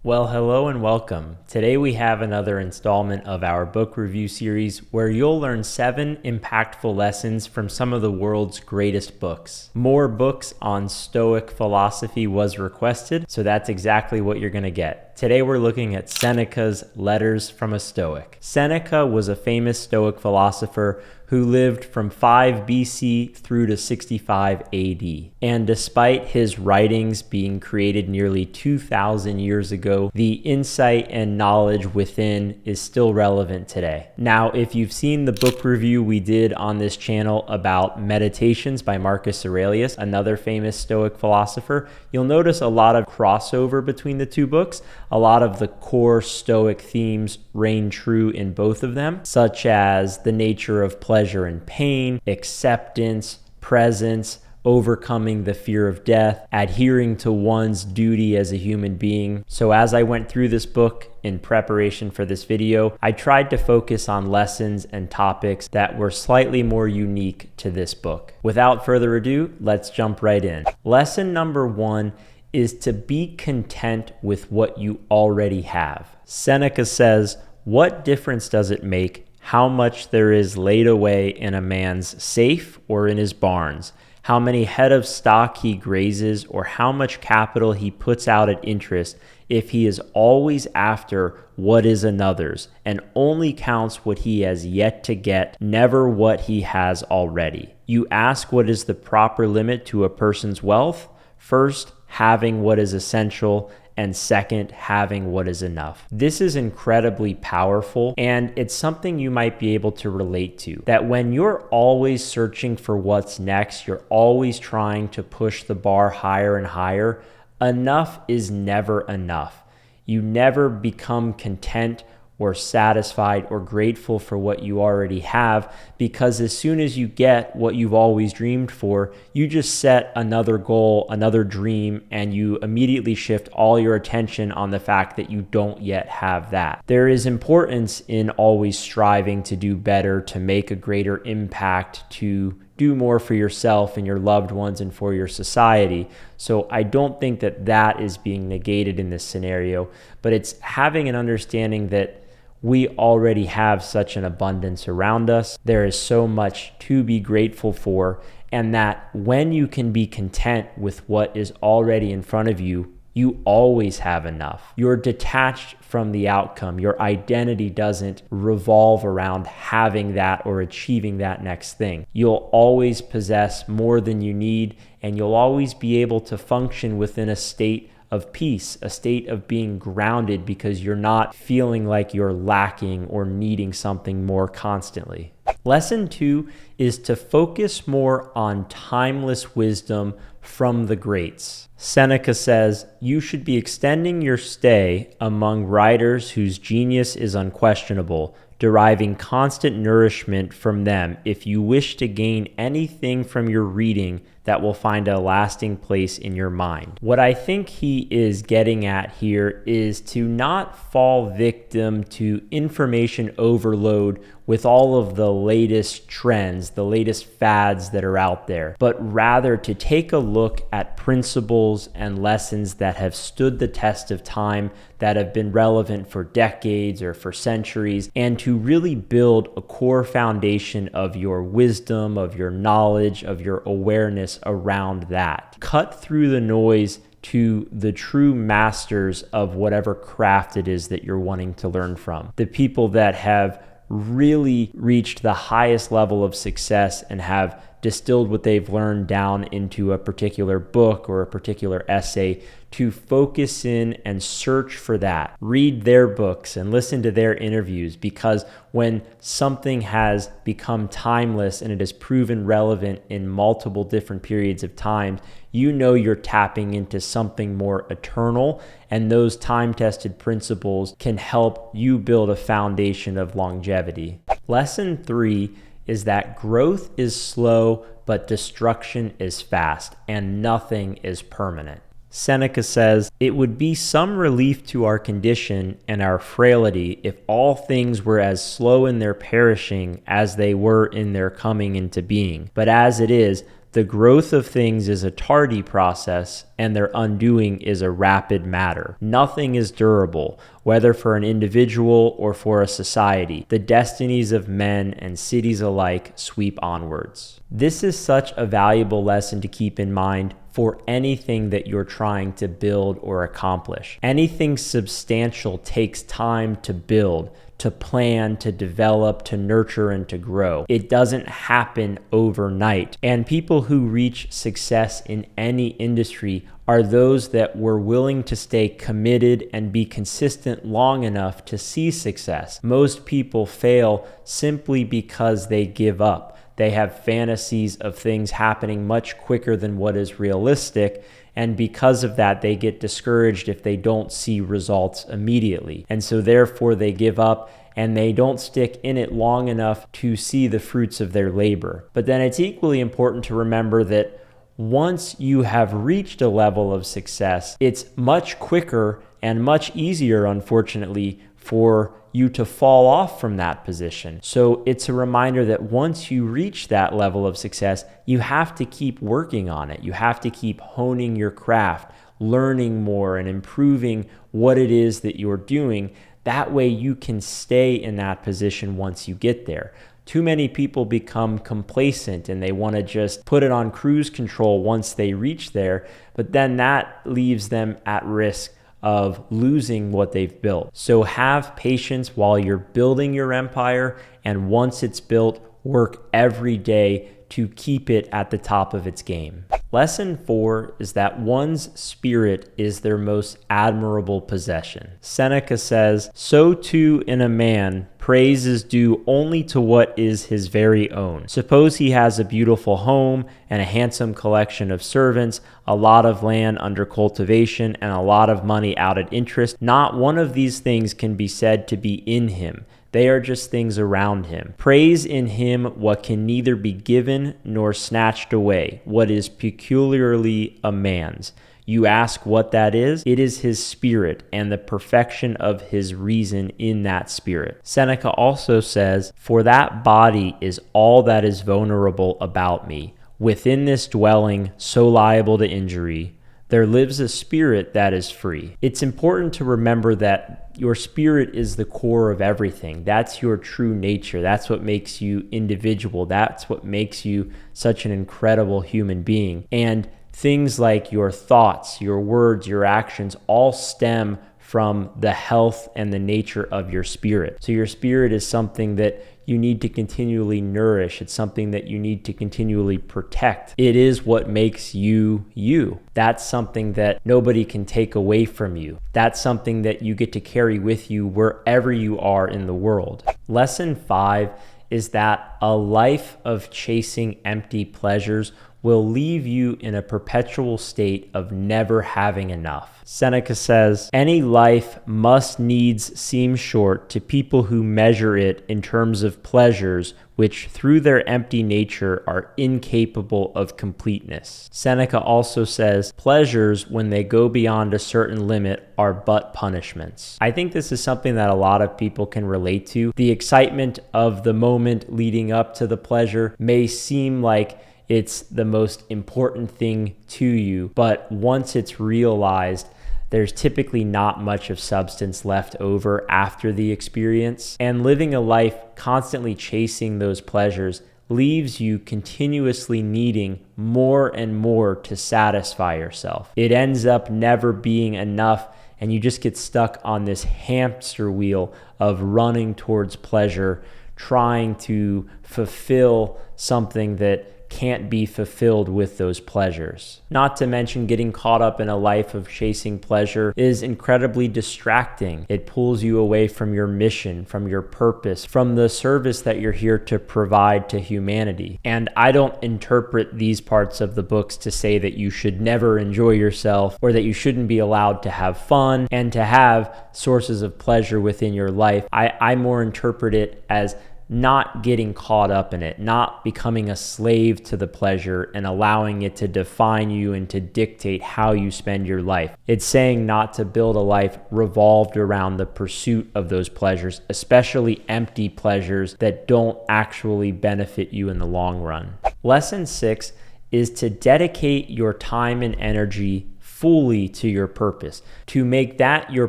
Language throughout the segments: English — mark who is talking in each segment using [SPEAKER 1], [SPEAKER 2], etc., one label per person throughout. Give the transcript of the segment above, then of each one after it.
[SPEAKER 1] Well, hello and welcome. Today we have another installment of our book review series where you'll learn 7 impactful lessons from some of the world's greatest books. More books on Stoic philosophy was requested, so that's exactly what you're going to get. Today we're looking at Seneca's Letters from a Stoic. Seneca was a famous Stoic philosopher who lived from 5 BC through to 65 AD. And despite his writings being created nearly 2,000 years ago, the insight and knowledge within is still relevant today. Now, if you've seen the book review we did on this channel about Meditations by Marcus Aurelius, another famous Stoic philosopher, you'll notice a lot of crossover between the two books. A lot of the core Stoic themes reign true in both of them, such as the nature of pleasure and pain, acceptance, presence, overcoming the fear of death, adhering to one's duty as a human being. So as I went through this book in preparation for this video, I tried to focus on lessons and topics that were slightly more unique to this book. Without further ado, let's jump right in. Lesson number 1 is to be content with what you already have. Seneca says, "What difference does it make how much there is laid away in a man's safe or in his barns, how many head of stock he grazes, or how much capital he puts out at interest, if he is always after what is another's, and only counts what he has yet to get, never what he has already? You ask what is the proper limit to a person's wealth? First, having what is essential, and second, having what is enough." This is incredibly powerful, and it's something you might be able to relate to. That when you're always searching for what's next, you're always trying to push the bar higher and higher, enough is never enough. You never become content or satisfied or grateful for what you already have, because as soon as you get what you've always dreamed for, you just set another goal, another dream, and you immediately shift all your attention on the fact that you don't yet have that. There is importance in always striving to do better, to make a greater impact, to do more for yourself and your loved ones and for your society. So I don't think that that is being negated in this scenario, but it's having an understanding that we already have such an abundance around us. There is so much to be grateful for, and that when you can be content with what is already in front of you, you always have enough. You're detached from the outcome. Your identity doesn't revolve around having that or achieving that next thing. You'll always possess more than you need, and you'll always be able to function within a state of peace, a state of being grounded, because you're not feeling like you're lacking or needing something more constantly. Lesson 2 is to focus more on timeless wisdom from the greats. Seneca says, "You should be extending your stay among writers whose genius is unquestionable, deriving constant nourishment from them if you wish to gain anything from your reading that will find a lasting place in your mind." What I think he is getting at here is to not fall victim to information overload with all of the latest trends, the latest fads that are out there, but rather to take a look at principles and lessons that have stood the test of time, that have been relevant for decades or for centuries, and to really build a core foundation of your wisdom, of your knowledge, of your awareness around that. Cut through the noise to the true masters of whatever craft it is that you're wanting to learn from. The people that have really reached the highest level of success and have distilled what they've learned down into a particular book or a particular essay, to focus in and search for that. Read their books and listen to their interviews, because when something has become timeless and it is proven relevant in multiple different periods of time, you know you're tapping into something more eternal, and those time-tested principles can help you build a foundation of longevity. Lesson 3 is that growth is slow, but destruction is fast, and nothing is permanent. Seneca says, "It would be some relief to our condition and our frailty if all things were as slow in their perishing as they were in their coming into being. But as it is, the growth of things is a tardy process, and their undoing is a rapid matter. Nothing is durable, whether for an individual or for a society. The destinies of men and cities alike sweep onwards. This is such a valuable lesson to keep in mind for anything that you're trying to build or accomplish. Anything substantial takes time to build, to plan, to develop, to nurture, and to grow. It doesn't happen overnight. And people who reach success in any industry are those that were willing to stay committed and be consistent long enough to see success. Most people fail simply because they give up. They have fantasies of things happening much quicker than what is realistic, and because of that, they get discouraged if they don't see results immediately. And so therefore they give up and they don't stick in it long enough to see the fruits of their labor. But then it's equally important to remember that once you have reached a level of success, it's much quicker and much easier, unfortunately, for you to fall off from that position. So it's a reminder that once you reach that level of success, you have to keep working on it. You have to keep honing your craft, learning more, and improving what it is that you're doing. That way you can stay in that position once you get there. Too many people become complacent and they want to just put it on cruise control once they reach there, but then that leaves them at risk of losing what they've built. So have patience while you're building your empire, and once it's built, work every day to keep it at the top of its game. Lesson 4 is that one's spirit is their most admirable possession. Seneca says, "So too in a man, praise is due only to what is his very own. Suppose he has a beautiful home and a handsome collection of servants, a lot of land under cultivation, and a lot of money out at interest. Not one of these things can be said to be in him. They are just things around him. Praise in him what can neither be given nor snatched away, what is peculiarly a man's. You ask what that is? It is his spirit and the perfection of his reason in that spirit." Seneca also says, "For that body is all that is vulnerable about me. Within this dwelling, so liable to injury, there lives a spirit that is free." It's important to remember that your spirit is the core of everything. That's your true nature. That's what makes you individual. That's what makes you such an incredible human being. And things like your thoughts, your words, your actions all stem from the health and the nature of your spirit. So your spirit is something that you need to continually nourish. It's something that you need to continually protect. It is what makes you you. That's something that nobody can take away from you. That's something that you get to carry with you wherever you are in the world. Lesson 5 is that a life of chasing empty pleasures will leave you in a perpetual state of never having enough. Seneca says, "Any life must needs seem short to people who measure it in terms of pleasures which through their empty nature are incapable of completeness." Seneca also says, "Pleasures, when they go beyond a certain limit, are but punishments." I think this is something that a lot of people can relate to. The excitement of the moment leading up to the pleasure may seem like it's the most important thing to you, but once it's realized, there's typically not much of substance left over after the experience. And living a life constantly chasing those pleasures leaves you continuously needing more and more to satisfy yourself. It ends up never being enough, and you just get stuck on this hamster wheel of running towards pleasure, trying to fulfill something that can't be fulfilled with those pleasures. Not to mention, getting caught up in a life of chasing pleasure is incredibly distracting. It pulls you away from your mission, from your purpose, from the service that you're here to provide to humanity. And I don't interpret these parts of the books to say that you should never enjoy yourself or that you shouldn't be allowed to have fun and to have sources of pleasure within your life. I more interpret it as not getting caught up in it, not becoming a slave to the pleasure and allowing it to define you and to dictate how you spend your life. It's saying not to build a life revolved around the pursuit of those pleasures, especially empty pleasures that don't actually benefit you in the long run. Lesson 6 is to dedicate your time and energy fully to your purpose, to make that your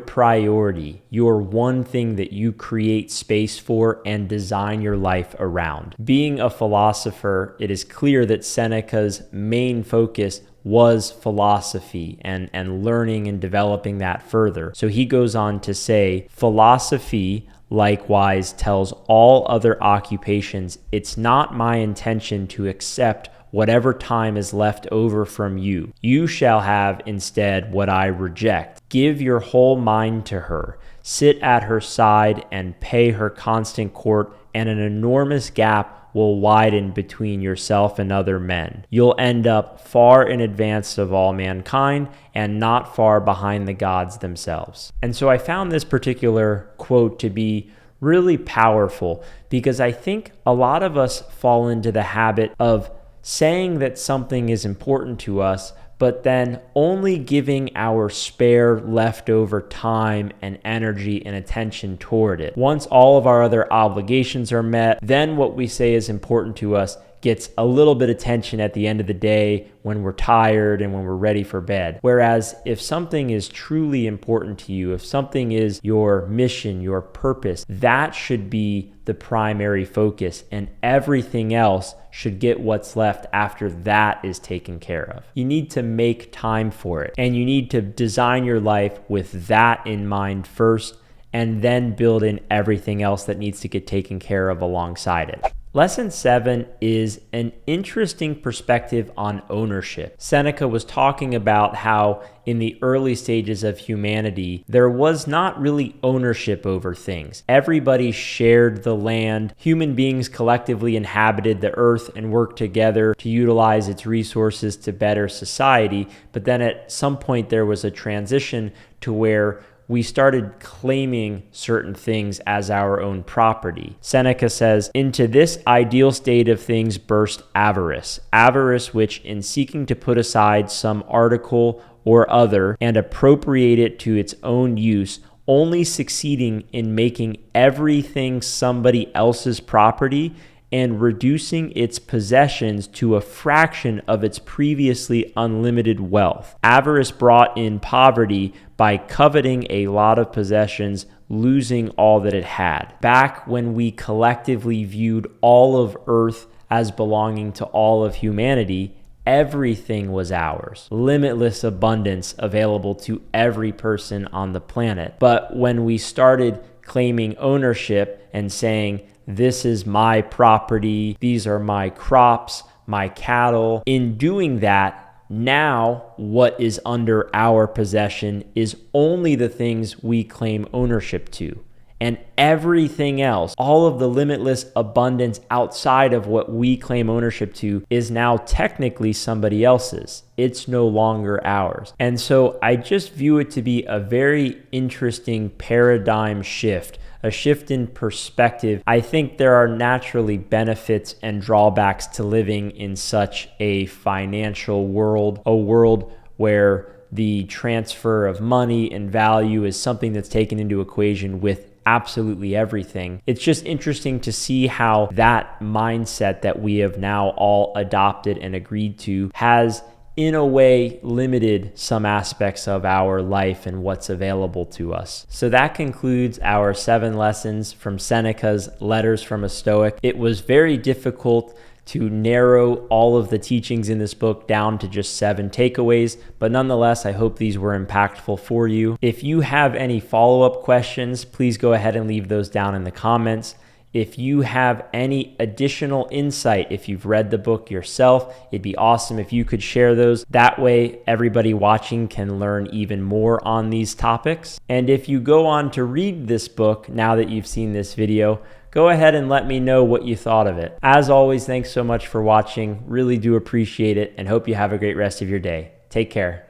[SPEAKER 1] priority, your one thing that you create space for and design your life around. Being a philosopher, it is clear that Seneca's main focus was philosophy and learning and developing that further. So he goes on to say, philosophy likewise tells all other occupations, it's not my intention to accept whatever time is left over from you. You shall have instead what I reject. Give your whole mind to her. Sit at her side and pay her constant court, and an enormous gap will widen between yourself and other men. You'll end up far in advance of all mankind and not far behind the gods themselves. And so I found this particular quote to be really powerful because I think a lot of us fall into the habit of saying that something is important to us, but then only giving our spare leftover time and energy and attention toward it. Once all of our other obligations are met, then what we say is important to us gets a little bit of attention at the end of the day when we're tired and when we're ready for bed. Whereas if something is truly important to you, if something is your mission, your purpose, that should be the primary focus, and everything else should get what's left after that is taken care of. You need to make time for it, and you need to design your life with that in mind first, and then build in everything else that needs to get taken care of alongside it. Lesson 7 is an interesting perspective on ownership. Seneca was talking about how in the early stages of humanity, there was not really ownership over things. Everybody shared the land. Human beings collectively inhabited the earth and worked together to utilize its resources to better society. But then at some point, there was a transition to where we started claiming certain things as our own property. Seneca says, into this ideal state of things burst avarice. Avarice which, in seeking to put aside some article or other and appropriate it to its own use, only succeeding in making everything somebody else's property and reducing its possessions to a fraction of its previously unlimited wealth. Avarice brought in poverty by coveting a lot of possessions, losing all that it had. Back when we collectively viewed all of Earth as belonging to all of humanity, everything was ours. Limitless abundance available to every person on the planet. But when we started claiming ownership and saying, this is my property, these are my crops, my cattle. In doing that, now what is under our possession is only the things we claim ownership to. And everything else, all of the limitless abundance outside of what we claim ownership to, is now technically somebody else's. It's no longer ours. And so I just view it to be a very interesting paradigm shift, a shift in perspective. I think there are naturally benefits and drawbacks to living in such a financial world, a world where the transfer of money and value is something that's taken into equation with absolutely everything. It's just interesting to see how that mindset that we have now all adopted and agreed to has in a way limited some aspects of our life and what's available to us. So that concludes our 7 lessons from Seneca's Letters from a Stoic. It was very difficult to narrow all of the teachings in this book down to just 7 takeaways, but nonetheless, I hope these were impactful for you. If you have any follow-up questions, please go ahead and leave those down in the comments. If you have any additional insight, if you've read the book yourself, it'd be awesome if you could share those. That way, everybody watching can learn even more on these topics. And if you go on to read this book, now that you've seen this video, go ahead and let me know what you thought of it. As always, thanks so much for watching. Really do appreciate it and hope you have a great rest of your day. Take care.